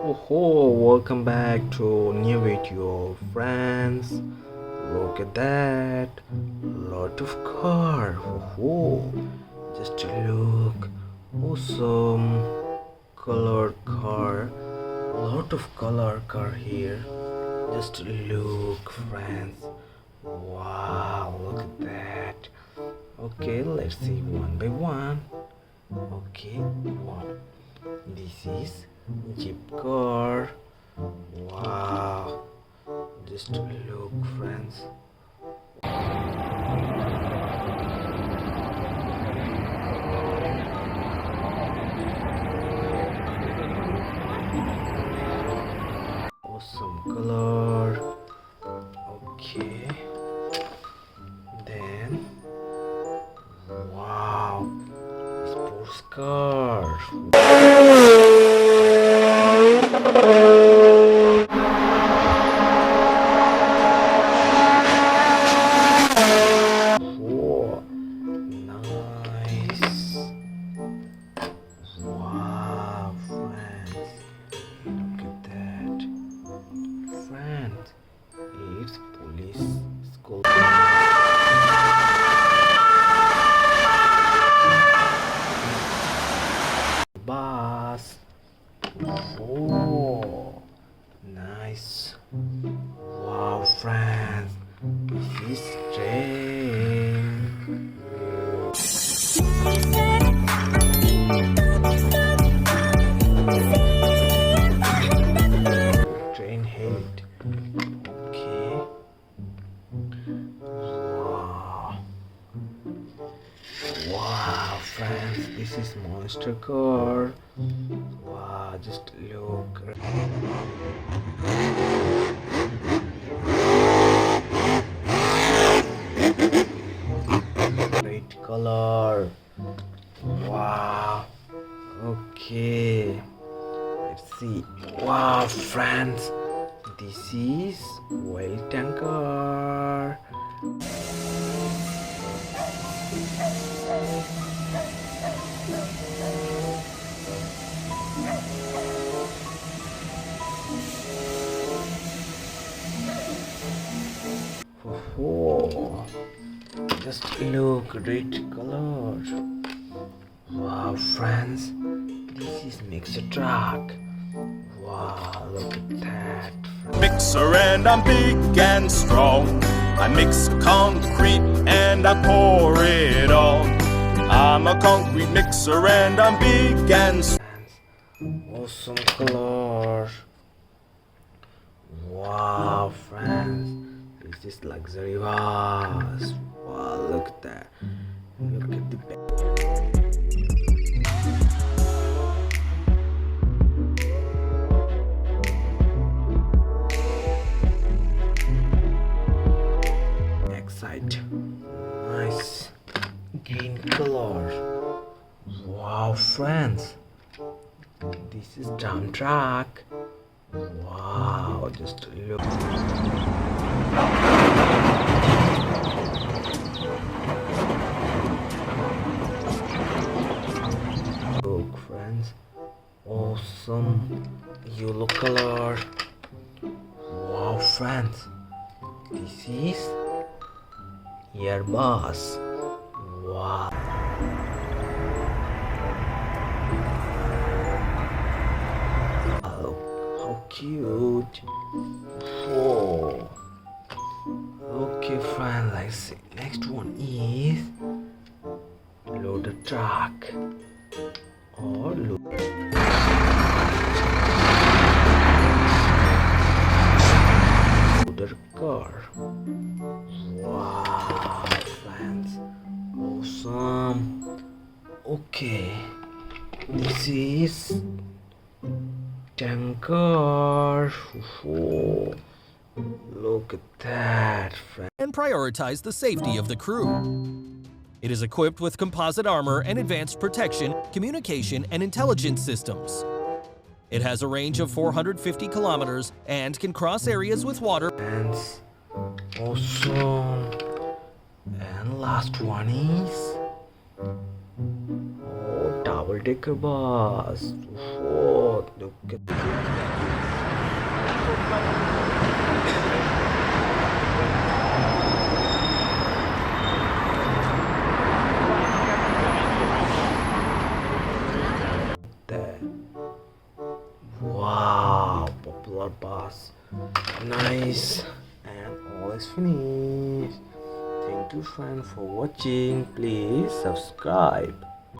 Welcome back to new video, friends. Look at that, lot of car. Just look, awesome colored car, lot of color car here. Just look, friends. Wow, look at that. Okay, let's see one by one. Okay, wow, this is Jeep car. Wow, just look, friends. Awesome color. Okay, then wow, sports car. Whoa, nice. Wow, friends, look at that. Friends, it's police school. Bus. Oh, nice. Wow, friends, this is train. Train head. Okay. Wow. Wow, friends, this is monster car. Wow, just look. Red color. Wow. Okay. Let's see. Wow, friends, this is oil tanker. Oh, just look, red color. Wow, friends, this is mixer truck. Wow, look at that. Mixer and I'm big and strong. I mix concrete and I pour it on. I'm a concrete mixer and I'm big and strong. Awesome color. Wow, friends, this is luxury bus. Wow, look at that. Look at the back. Backside. Nice. Green color. Wow, friends, this is dump truck. Wow, just look. Look, friends, awesome yellow color. Wow, friends, this is airbus. Wow. How cute. Whoa. Okay, friend, let's see. Next one is loader truck or loader car. Wow, friends, awesome. Okay, this is tanker. Oh, look at that, friend. And prioritize the safety of the crew. It is equipped with composite armor and advanced protection, communication, and intelligence systems. It has a range of 450 kilometers and can cross areas with water. And awesome. And last one is double-decker bus. Oh, look at that. our bus. Nice, and all is finished. Thank you friend for watching. Please subscribe.